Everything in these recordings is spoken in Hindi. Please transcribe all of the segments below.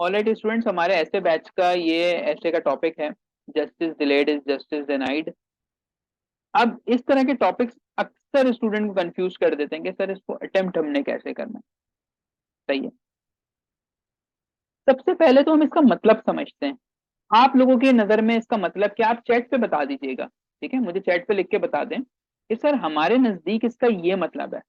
ऑलराइट स्टूडेंट्स, हमारे ऐसे बैच का ये ऐसे का टॉपिक है, justice delayed is justice denied. अब इस तरह के टॉपिक्स अक्सर स्टूडेंट को कंफ्यूज कर देते हैं कि सर इसको अटेम्प्ट हमने कैसे करना है। सही है। सबसे पहले तो हम इसका मतलब समझते हैं। आप लोगों की नजर में इसका मतलब क्या, आप चैट पे बता दीजिएगा। ठीक है, मुझे चैट पे लिख के बता दें कि सर हमारे नजदीक इसका ये मतलब है।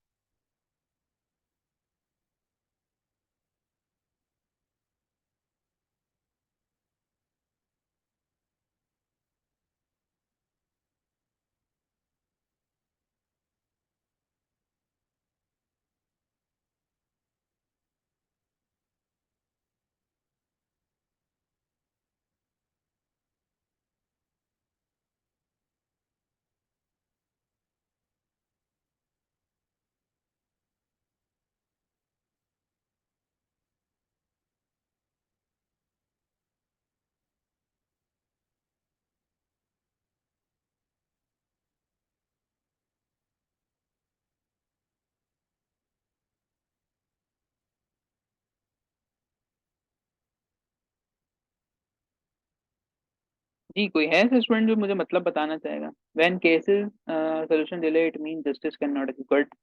जी, कोई है ऐसा स्टूडेंट जो मुझे मतलब बताना चाहेगा? When cases solution delay it mean justice can not good.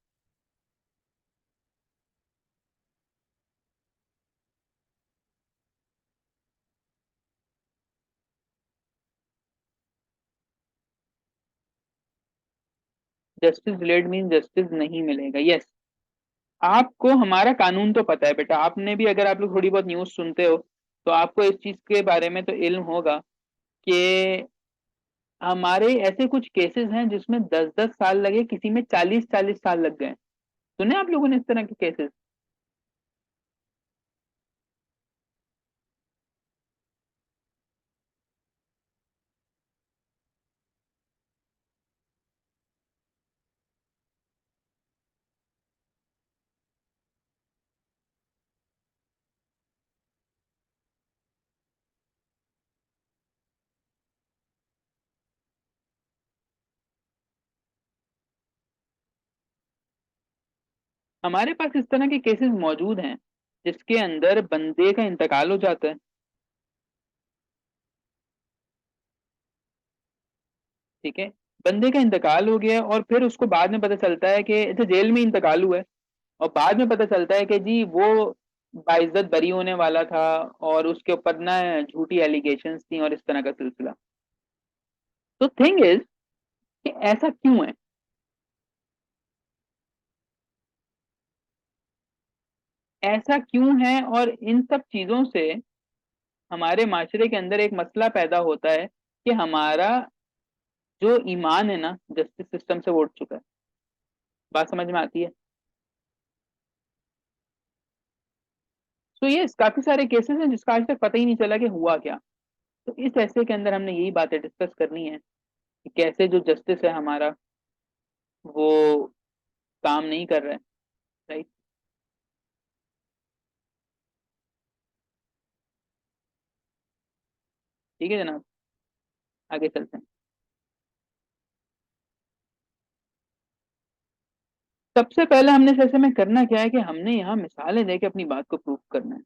Justice delayed mean justice नहीं मिलेगा, यस। आपको हमारा कानून तो पता है बेटा, आपने भी अगर आप लोग थोड़ी बहुत न्यूज़ सुनते हो तो आपको इस चीज के बारे में तो इल्म होगा कि हमारे ऐसे कुछ केसेस हैं जिसमें 10-10 साल लगे, किसी में 40-40 साल लग गए। सुने आप लोगों ने इस तरह के केसेस? हमारे पास इस तरह के केसेस मौजूद हैं जिसके अंदर बंदे का इंतकाल हो जाता है। ठीक है, बंदे का इंतकाल हो गया और फिर उसको बाद में पता चलता है कि अच्छा जेल में इंतकाल हुआ है, और बाद में पता चलता है कि जी वो बाइज्जत बरी होने वाला था और उसके ऊपर ना झूठी एलिगेशंस थी और इस तरह का सिलसिला। तो थिंग इज कि ऐसा क्यों है? ऐसा क्यों है, और इन सब चीजों से हमारे माशरे के अंदर एक मसला पैदा होता है कि हमारा जो ईमान है ना जस्टिस सिस्टम से वो उठ चुका है। बात समझ में आती है? तो ये काफी सारे केसेस हैं जिसका आज तक पता ही नहीं चला कि हुआ क्या। तो इस ऐसे के अंदर हमने यही बातें डिस्कस करनी है कि कैसे जो जस्टिस है हमारा वो काम नहीं कर रहा है। राइट। ठीक है जनाब, आगे चलते हैं। सबसे पहले हमने इस ऐसे में करना क्या है कि हमने यहाँ मिसालें देके अपनी बात को प्रूव करना है।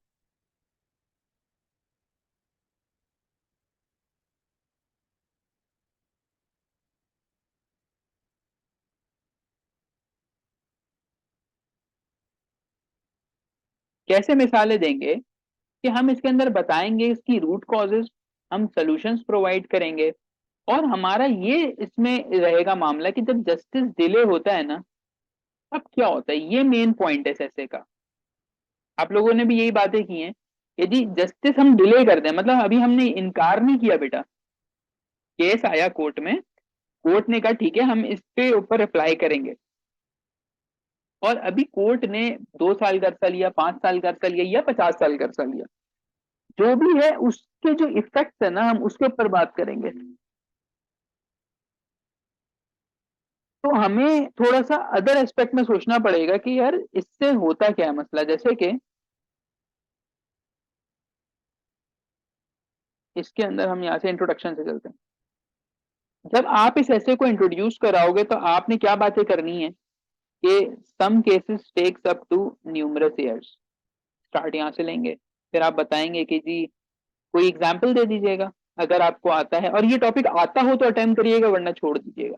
कैसे मिसालें देंगे कि हम इसके अंदर बताएंगे इसकी रूट कॉजेज, हम सॉल्यूशंस प्रोवाइड करेंगे, और हमारा ये इसमें रहेगा मामला कि जब जस्टिस डिले होता है ना तब क्या होता है, ये मेन पॉइंट है इस ऐसे का। आप लोगों ने भी यही बातें की हैं। यदि जस्टिस हम डिले कर दें, मतलब अभी हमने इनकार नहीं किया बेटा, केस आया कोर्ट में, कोर्ट ने कहा ठीक है हम इस पे ऊपर अप्लाई करेंगे, और अभी कोर्ट ने 2 साल का अरसा लिया, 5 साल का अरसा लिया, या 50 साल का अरसा लिया, जो भी है उसके जो इफेक्ट है ना हम उसके ऊपर बात करेंगे। तो हमें थोड़ा सा अदर एस्पेक्ट में सोचना पड़ेगा कि यार इससे होता क्या है मसला, जैसे कि इसके अंदर हम यहाँ से इंट्रोडक्शन से चलते हैं। जब आप इस ऐसे को इंट्रोड्यूस कराओगे तो आपने क्या बातें करनी है कि some cases takes up to numerous years. Start यहाँ से लेंगे। फिर आप बताएंगे कि जी कोई एग्जाम्पल दे दीजिएगा अगर आपको आता है, और ये टॉपिक आता हो तो अटेम्प्ट करिएगा वरना छोड़ दीजिएगा।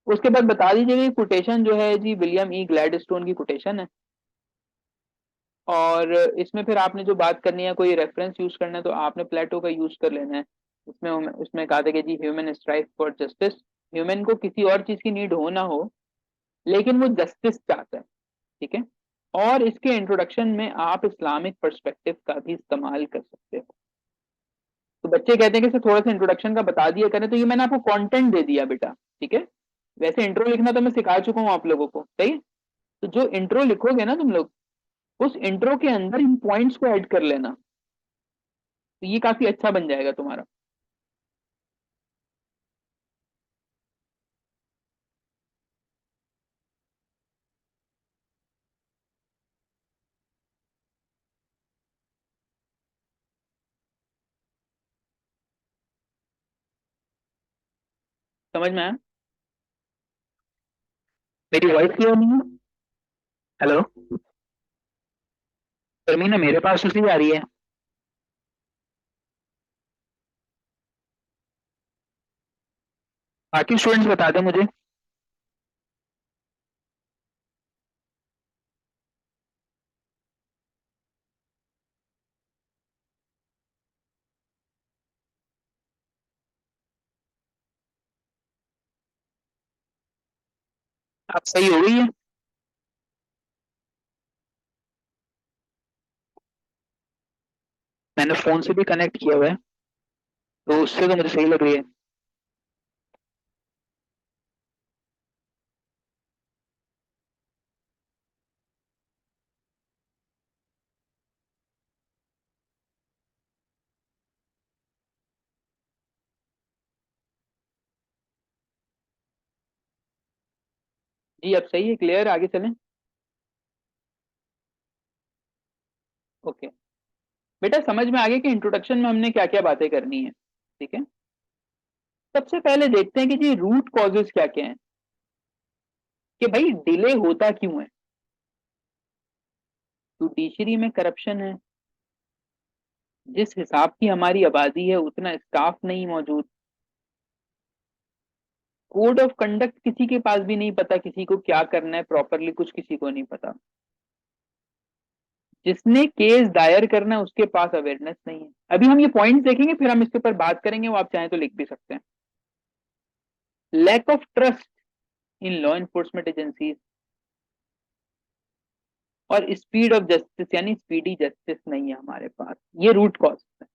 उसके बाद बता दीजिएगा कोटेशन जो है जी विलियम ई ग्लैडस्टोन की कोटेशन है। और इसमें फिर आपने जो बात करनी है कोई रेफरेंस यूज करना है तो आपने प्लेटो का यूज कर लेना है। इसमें उसमें कहा था कि जी human strive for justice, human को किसी और चीज की नीड हो ना हो लेकिन वो जस्टिस चाहता है। ठीक है। और इसके इंट्रोडक्शन में आप इस्लामिक पर्सपेक्टिव का भी इस्तेमाल कर सकते हो। तो बच्चे कहते हैं कि सर थोड़ा सा इंट्रोडक्शन का बता दिया करें, तो ये मैंने आपको कंटेंट दे दिया बेटा। ठीक है। वैसे इंट्रो लिखना तो मैं सिखा चुका हूँ आप लोगों को, सही है? तो जो इंट्रो लिखोगे ना तुम लोग, उस इंट्रो के अंदर इन पॉइंट्स को ऐड कर लेना, तो ये काफी अच्छा बन जाएगा तुम्हारा। समझ में आया? मेरी वॉइस क्लियर नहीं है? हेलो? शर्मीना मेरे पास उसी आ रही है। बाकी स्टूडेंट्स बता दें मुझे। आप सही हो गई है? मैंने फोन से भी कनेक्ट किया हुआ है, तो उससे तो मुझे सही लग रही है। जी अब सही है, क्लियर, आगे चलें। ओके। बेटा समझ में आ गया कि इंट्रोडक्शन में हमने क्या क्या बातें करनी है। ठीक है। सबसे पहले देखते हैं कि जी रूट कॉजेज क्या क्या है, कि भाई डिले होता क्यों है। जुडिशरी में करप्शन है, जिस हिसाब की हमारी आबादी है उतना स्टाफ नहीं मौजूद, कोड ऑफ कंडक्ट किसी के पास भी नहीं पता किसी को क्या करना है प्रॉपरली, कुछ किसी को नहीं पता, जिसने केस दायर करना है उसके पास अवेयरनेस नहीं है। अभी हम ये पॉइंट्स देखेंगे फिर हम इसके ऊपर बात करेंगे, वो आप चाहें तो लिख भी सकते हैं। Lack of trust in law enforcement agencies, और स्पीड ऑफ जस्टिस यानी स्पीडी जस्टिस नहीं है हमारे पास, ये रूट कॉज है।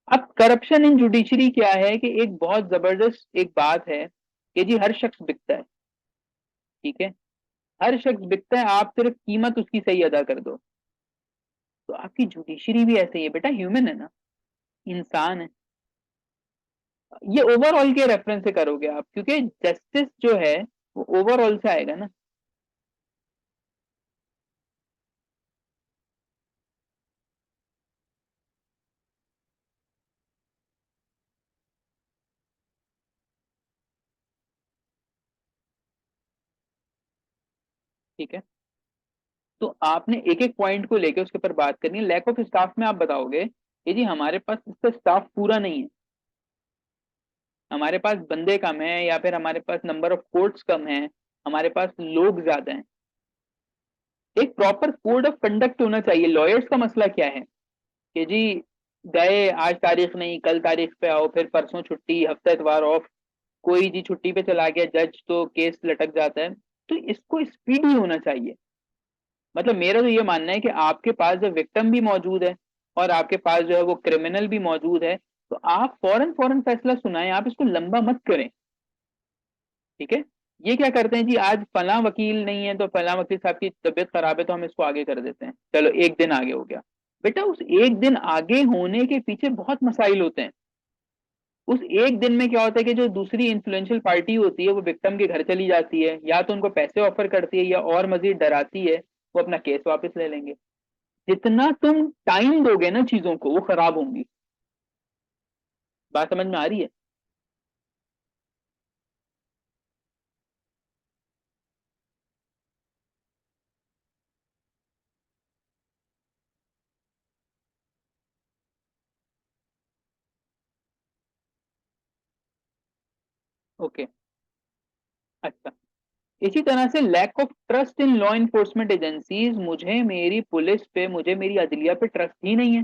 अब करप्शन इन जुडिशरी क्या है कि एक बहुत जबरदस्त एक बात है कि जी हर शख्स बिकता है। ठीक है। हर शख्स बिकता है, आप सिर्फ कीमत उसकी सही अदा कर दो। तो आपकी जुडिशरी भी ऐसे ही है बेटा, ह्यूमन है ना, इंसान है। ये ओवरऑल के रेफरेंस से करोगे आप, क्योंकि जस्टिस जो है वो ओवरऑल से आएगा ना। ठीक है। तो आपने एक एक पॉइंट को लेके उसके ऊपर बात करनी है। लैक ऑफ स्टाफ में आप बताओगे कि जी हमारे पास इसका स्टाफ पूरा नहीं है, हमारे पास बंदे कम है, या फिर हमारे पास नंबर ऑफ कोर्ट्स कम है, हमारे पास लोग ज्यादा हैं। एक प्रॉपर कोड ऑफ कंडक्ट होना चाहिए। लॉयर्स का मसला क्या है कि जी गए, आज तारीख नहीं कल तारीख पे आओ, फिर परसों छुट्टी, हफ्ता इतवार ऑफ, कोई जी छुट्टी पे चला गया जज तो केस लटक जाता है। तो इसको स्पीडी होना चाहिए। मतलब मेरा तो ये मानना है कि आपके पास जब विक्टिम भी मौजूद है और आपके पास जो है वो क्रिमिनल भी मौजूद है, तो आप फौरन फौरन फैसला सुनाएं, आप इसको लंबा मत करें। ठीक है। ये क्या करते हैं जी, आज फला वकील नहीं है तो फला वकील साहब की तबीयत खराब है तो हम इसको आगे कर देते हैं, चलो एक दिन आगे हो गया। बेटा उस एक दिन आगे होने के पीछे बहुत मसाइल होते हैं। उस एक दिन में क्या होता है कि जो दूसरी इन्फ्लुएंशियल पार्टी होती है वो विक्टिम के घर चली जाती है, या तो उनको पैसे ऑफर करती है या और मजीद डराती है, वो अपना केस वापस ले लेंगे। जितना तुम टाइम दोगे ना चीजों को वो खराब होंगी। बात समझ में आ रही है? ओके, अच्छा। इसी तरह से lack of trust in law enforcement agencies, मुझे मेरी पुलिस पे, मुझे मेरी अदलिया पे ट्रस्ट ही नहीं है।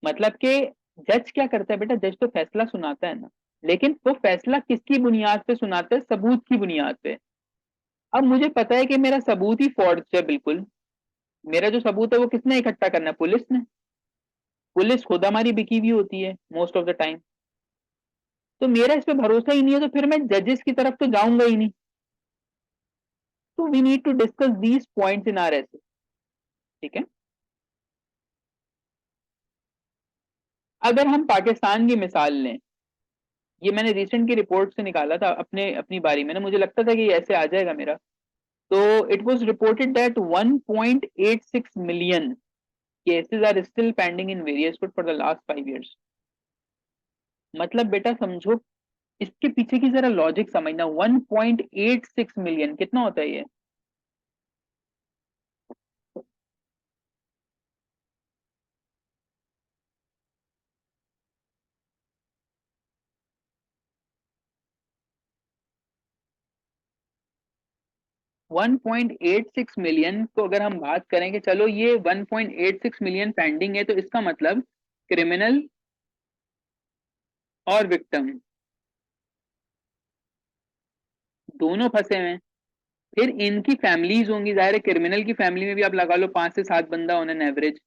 मतलब कि जज क्या करता है बेटा, जज तो फैसला सुनाता है ना, लेकिन वो फैसला किसकी बुनियाद पे सुनाता है? सबूत की बुनियाद पे। अब मुझे पता है कि मेरा सबूत ही फॉर्ज है बिल्कुल। मेरा जो सबूत है वो किसने इकट्ठा करना है? पुलिस ने। पुलिस खुद हमारी बिकी हुई होती है मोस्ट ऑफ द टाइम। तो मेरा इस पे भरोसा ही नहीं है, तो फिर मैं जजेस की तरफ तो जाऊंगा ही नहीं। तो we need to discuss these points in R S. ठीक है। अगर हम पाकिस्तान की मिसाल लें, ये मैंने रिसेंट की रिपोर्ट से निकाला था अपने अपनी बारी में ना, मुझे लगता था कि ये ऐसे आ जाएगा मेरा। तो it was reported that 1.86 million cases are still pending in various court for the last 5 years। मतलब बेटा समझो, इसके पीछे की जरा लॉजिक समझना। 1.86 मिलियन कितना होता है ये? 1.86 मिलियन को अगर हम बात करें कि चलो ये 1.86 मिलियन पेंडिंग है, तो इसका मतलब क्रिमिनल और विक्टिम दोनों फंसे हुए हैं। फिर इनकी फैमिलीज होंगी, जाहिर है क्रिमिनल की फैमिली में भी आप लगा लो 5 से 7 बंदा ऑन एन एवरेज,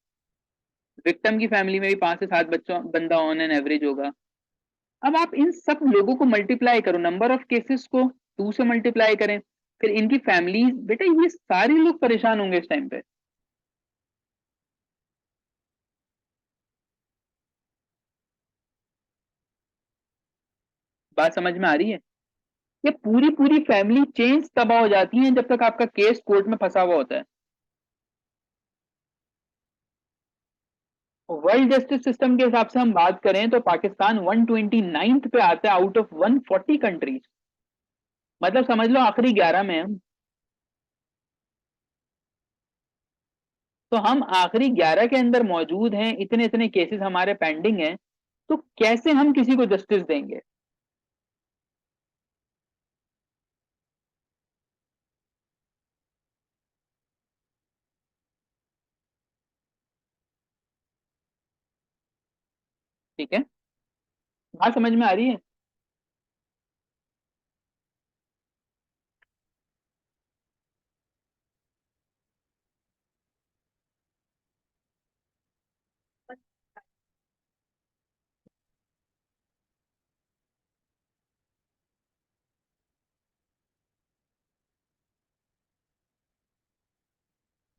विक्टिम की फैमिली में भी 5 से 7 बच्चों बंदा ऑन एन एवरेज होगा। अब आप इन सब लोगों को मल्टीप्लाई करो, नंबर ऑफ केसेस को 2 से मल्टीप्लाई करें, फिर इनकी फैमिलीज, बेटा ये सारे लोग परेशान होंगे इस टाइम पे। बात समझ में आ रही है? ये पूरी पूरी फैमिली चेंज तबाह हो जाती है जब तक आपका केस कोर्ट में फंसा हुआ होता है। वर्ल्ड जस्टिस सिस्टम के हिसाब से हम बात करें तो पाकिस्तान 129th पे आता है आउट ऑफ 140 कंट्रीज। मतलब समझ लो आखिरी 11 में हम। तो हम आखिरी 11 के अंदर मौजूद हैं, इतने इतने केसेस हमारे पेंडिंग हैं। तो कैसे हम किसी को जस्टिस देंगे? ठीक है, बात समझ में आ रही है?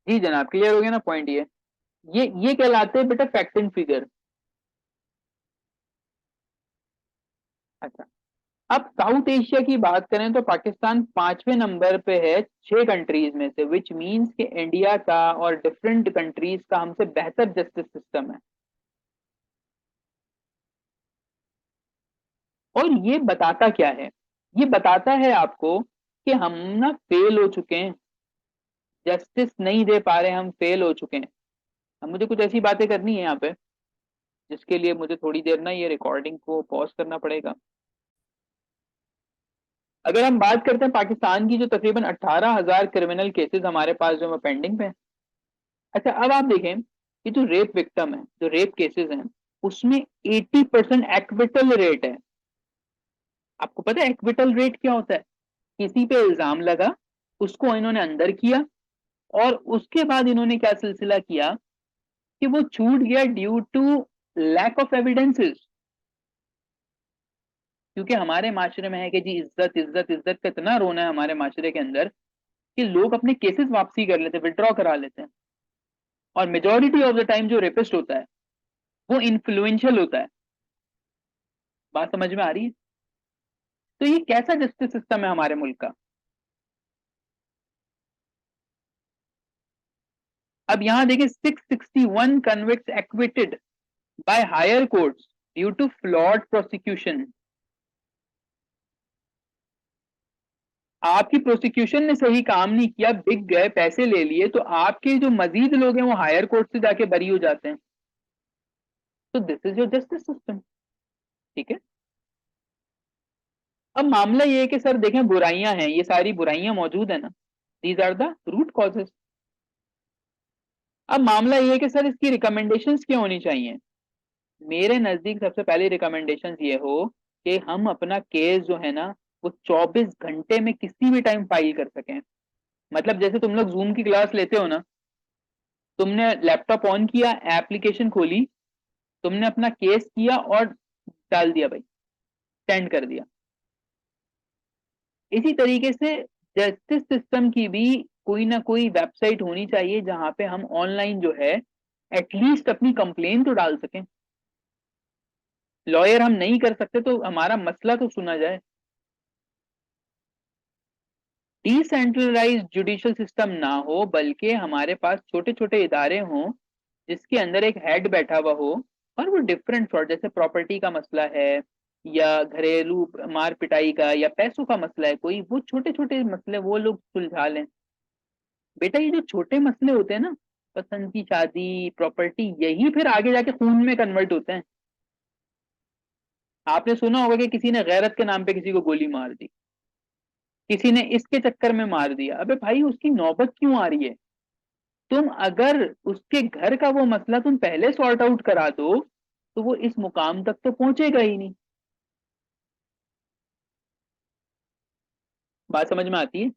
जी जनाब, क्लियर हो गया ना पॉइंट? ये कहलाते हैं बेटा फैक्ट एंड फिगर। अच्छा, अब साउथ एशिया की बात करें तो पाकिस्तान 5वें नंबर पे है 6 कंट्रीज में से, विच मींस कि इंडिया का और डिफरेंट कंट्रीज का हमसे बेहतर जस्टिस सिस्टम है। और ये बताता क्या है? ये बताता है आपको कि हम ना फेल हो चुके हैं, जस्टिस नहीं दे पा रहे, हम फेल हो चुके हैं। अब मुझे कुछ ऐसी बातें करनी है यहाँ पे, जिसके लिए मुझे थोड़ी देर ना ये रिकॉर्डिंग को पॉज करना पड़ेगा। अगर हम बात करते हैं पाकिस्तान की, जो तकरीबन 18,000 क्रिमिनल केसेस हमारे पास जो पेंडिंग पे हैं। अच्छा, अब आप देखें कि जो रेप विक्टिम है, जो रेप केसेस हैं, उसमें 80% एक्विटल रेट है। आपको पता है एक्विटल रेट क्या होता है? किसी पे इल्जाम लगा, उसको इन्होंने अंदर किया, और उसके बाद इन्होंने क्या सिलसिला किया कि वो छूट गया due to lack of evidences. क्योंकि हमारे माशरे में है कि जी इज्जत इज्जत इज्जत का इतना रोना है हमारे माशरे के अंदर कि लोग अपने केसेस वापसी कर लेते हैं, विड्रॉ करा लेते हैं। और मेजोरिटी ऑफ द टाइम जो रेपिस्ट होता है वो इन्फ्लुएंशियल होता है। बात समझ में आ रही है? तो ये कैसा जस्टिस सिस्टम है हमारे मुल्क का? अब यहां देखिए, 661 convicts acquitted by higher courts due to flawed prosecution. आपकी प्रोसिक्यूशन ने सही काम नहीं किया, बिक गए, पैसे ले लिए, तो आपके जो मजीद लोग हैं वो हायर कोर्ट से जाके बरी हो जाते हैं। तो this is your justice system. ठीक है। अब मामला ये है कि सर देखें बुराइयां हैं, ये सारी बुराइयां मौजूद है ना, these are the root causes. अब मामला ये है कि सर इसकी रिकमेंडेशंस क्या होनी चाहिए। मेरे नजदीक सबसे पहली रिकमेंडेशंस ये हो कि हम अपना केस जो है ना वो 24 घंटे में किसी भी टाइम फाइल कर सकें। मतलब जैसे तुम लोग जूम की क्लास लेते हो ना, तुमने लैपटॉप ऑन किया, एप्लीकेशन खोली, तुमने अपना केस किया और डाल दिया भाई, सेंड कर दिया। इसी तरीके से जस्टिस सिस्टम की भी कोई ना कोई वेबसाइट होनी चाहिए जहां पे हम ऑनलाइन जो है एटलीस्ट अपनी कंप्लेन तो डाल सकें। लॉयर हम नहीं कर सकते तो हमारा मसला तो सुना जाए। डिसेंट्रलाइज जुडिशियल सिस्टम ना हो, बल्कि हमारे पास छोटे छोटे इदारे हों जिसके अंदर एक हेड बैठा हुआ हो, और वो डिफरेंट सॉर्ट, जैसे प्रॉपर्टी का मसला है या घरेलू मार पिटाई का या पैसों का मसला है कोई, वो छोटे छोटे मसले वो लोग सुलझा लें। बेटा ये जो छोटे मसले होते हैं ना, पसंद की शादी, प्रॉपर्टी, यही फिर आगे जाके खून में कन्वर्ट होते हैं। आपने सुना होगा कि किसी ने गैरत के नाम पे किसी को गोली मार दी, किसी ने इसके चक्कर में मार दिया। अबे भाई उसकी नौबत क्यों आ रही है? तुम अगर उसके घर का वो मसला तुम पहले सॉर्ट आउट करा दो तो वो इस मुकाम तक तो पहुंचेगा ही नहीं। बात समझ में आती है?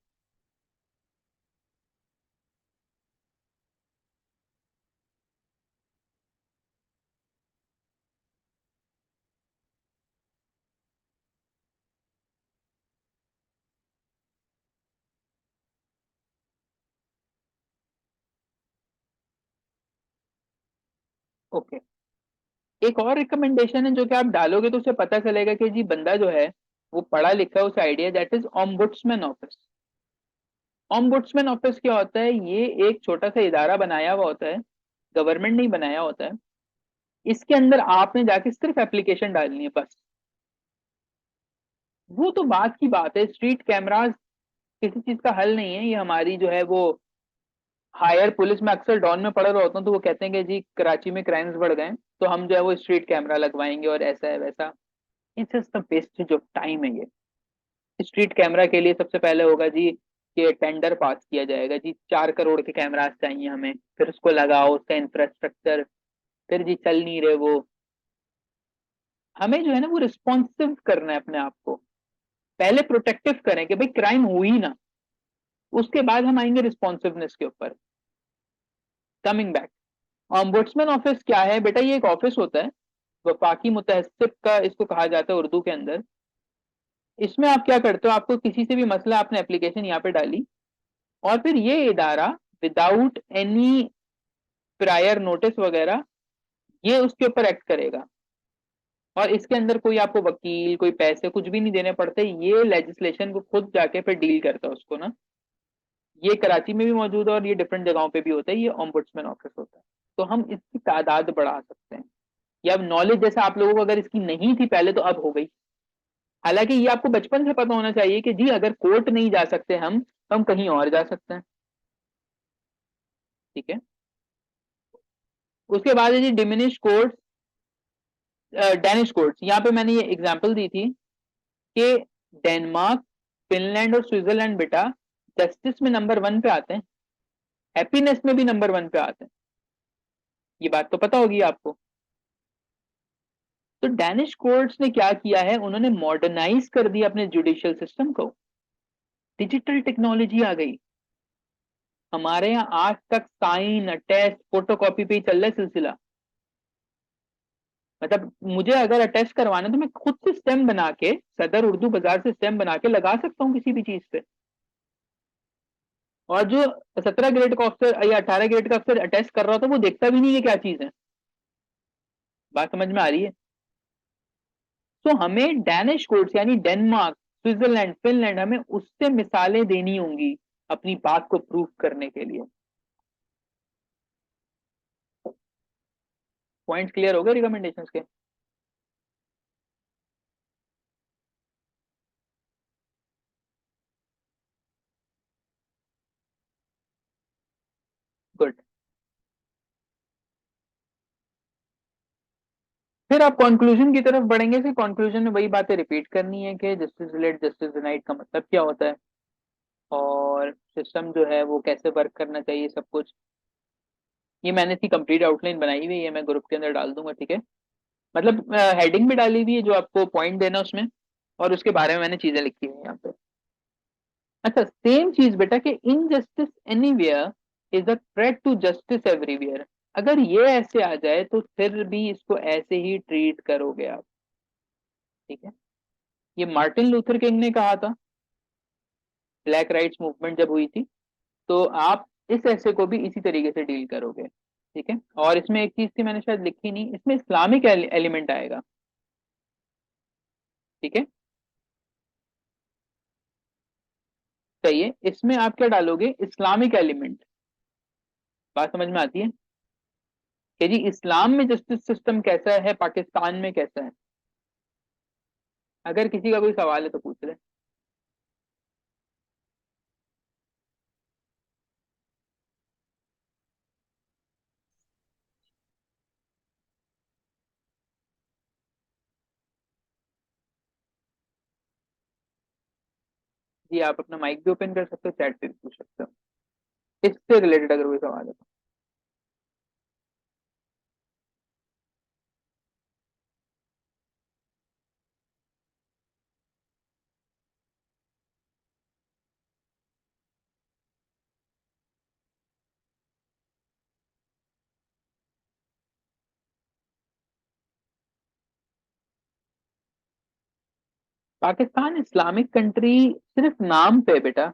ओके। एक और रिकमेंडेशन है जो कि आप डालोगे तो उसे पता चलेगा कि जी बंदा जो है वो पढ़ा लिखा है, उसे idea, that is ombudsman office. Ombudsman office क्या होता है? ये एक छोटा सा इदारा बनाया हुआ होता है, गवर्नमेंट ने ही बनाया होता है। इसके अंदर आपने जाके सिर्फ एप्लीकेशन डालनी है बस। वो तो बात की बात है, स्ट्रीट कैमरास किसी चीज का हल नहीं है। ये हमारी जो है वो हायर पुलिस में अक्सर डॉन में पड़ा रहा होता हूँ तो वो कहते हैं कि जी कराची में क्राइम्स बढ़ गए तो हम जो है वो स्ट्रीट कैमरा लगवाएंगे और ऐसा है वैसा। It's just wastage of time है ये। स्ट्रीट कैमरा के लिए सबसे पहले होगा जी कि टेंडर पास किया जाएगा, जी 4 करोड़ के कैमरास चाहिए हमें, फिर उसको लगाओ, उसका इंफ्रास्ट्रक्चर, फिर जी चल नहीं रहे वो। हमें जो है ना वो रिस्पॉन्सिव करना है अपने आप को। पहले प्रोटेक्टिव करें कि भाई क्राइम हो ही ना, उसके बाद हम आएंगे रिस्पॉन्सिवनेस के ऊपर। कमिंग बैक, ऑम्बुड्समैन ऑफिस क्या है बेटा? ये एक ऑफिस होता है, वफाकी मुतहस्सिब का इसको कहा जाता है उर्दू के अंदर। इसमें आप क्या करते हो, आपको किसी से भी मसला, आपने एप्लीकेशन यहाँ पे डाली, और फिर ये इदारा विदाउट एनी प्रायर नोटिस वगैरह ये उसके ऊपर एक्ट करेगा। और इसके अंदर कोई आपको वकील, कोई पैसे कुछ भी नहीं देने पड़ते, ये लेजिस्लेशन को खुद जाके फिर डील करता है उसको ना। ये कराची में भी मौजूद है और ये डिफरेंट जगहों पे भी होता है, ये ऑम्बुड्समैन ऑफिस होता है। तो हम इसकी तादाद बढ़ा सकते हैं, या नॉलेज जैसे आप लोगों को अगर इसकी नहीं थी पहले तो अब हो गई। हालांकि ये आपको बचपन से पता होना चाहिए कि जी अगर कोर्ट नहीं जा सकते हम तो हम कहीं और जा सकते हैं। ठीक है। उसके बाद है जी डिमिनिश कोर्ट्स, डेनिश कोर्ट्स। यहाँ पे मैंने ये एग्जांपल दी थी कि डेनमार्क, फिनलैंड और स्विट्जरलैंड बेटा जस्टिस में नंबर 1 पे आते हैं, हैप्पीनेस में भी नंबर 1 पे आते हैं। ये बात तो पता होगी आपको। तो डेनिश कोर्ट्स ने क्या किया है, उन्होंने मॉडर्नाइज कर दिया अपने जुडिशियल सिस्टम को। डिजिटल टेक्नोलॉजी आ गई। हमारे यहाँ आज तक साइन अटेस्ट फोटोकॉपी पे ही चल रहा है सिलसिला। मतलब मुझे अगर अटेस्ट करवाना है तो मैं खुद से स्टेम बना के, सदर उर्दू बाजार से स्टेम बना के लगा सकता हूँ किसी भी चीज पे। और जो 17 ग्रेड का अफसर या 18 ग्रेड का अफसर अटेस्ट कर रहा था वो देखता भी नहीं है क्या चीज है। बात समझ में आ रही है? तो हमें डैनिश कोर्ट्स यानी डेनमार्क, स्विट्जरलैंड, फिनलैंड, हमें उससे मिसालें देनी होंगी अपनी बात को प्रूव करने के लिए। पॉइंट्स क्लियर हो गए रिकमेंडेशंस के? गुड। फिर आप कंक्लूजन की तरफ बढ़ेंगे। फिर कंक्लूजन में वही बातें रिपीट करनी है कि जस्टिस डिलेड जस्टिस डिनाइड का मतलब क्या होता है, और सिस्टम जो है वो कैसे वर्क करना चाहिए, सब कुछ। ये मैंने इसकी कंप्लीट आउटलाइन बनाई हुई है, मैं ग्रुप के अंदर डाल दूंगा, ठीक है। मतलब हेडिंग भी डाली हुई है जो आपको पॉइंट देना उसमें, और उसके बारे में मैंने चीजें लिखी हुई है यहाँ पे। अच्छा, सेम चीज बेटा कि injustice anywhere is a threat to justice everywhere. अगर ये ऐसे आ जाए तो फिर भी इसको ऐसे ही ट्रीट करोगे आप, ठीक है। ये मार्टिन लूथर किंग ने कहा था, ब्लैक राइट्स मूवमेंट जब हुई थी। तो आप इस ऐसे को भी इसी तरीके से डील करोगे, ठीक है। और इसमें एक चीज थी मैंने शायद लिखी नहीं, इसमें इस्लामिक एलिमेंट आएगा, ठीक है। चाहिए इसमें आप क्या डालोगे, इस्लामिक एलिमेंट। बात समझ में आती है कि जी इस्लाम में जस्टिस सिस्टम कैसा है, पाकिस्तान में कैसा है। अगर किसी का कोई सवाल है तो पूछ ले। जी आप अपना माइक भी ओपन कर सकते हो, चैट पे भी पूछ सकते हो, इससे रिलेटेड अगर कोई सवाल है तो। पाकिस्तान इस्लामिक कंट्री सिर्फ नाम पे है बेटा।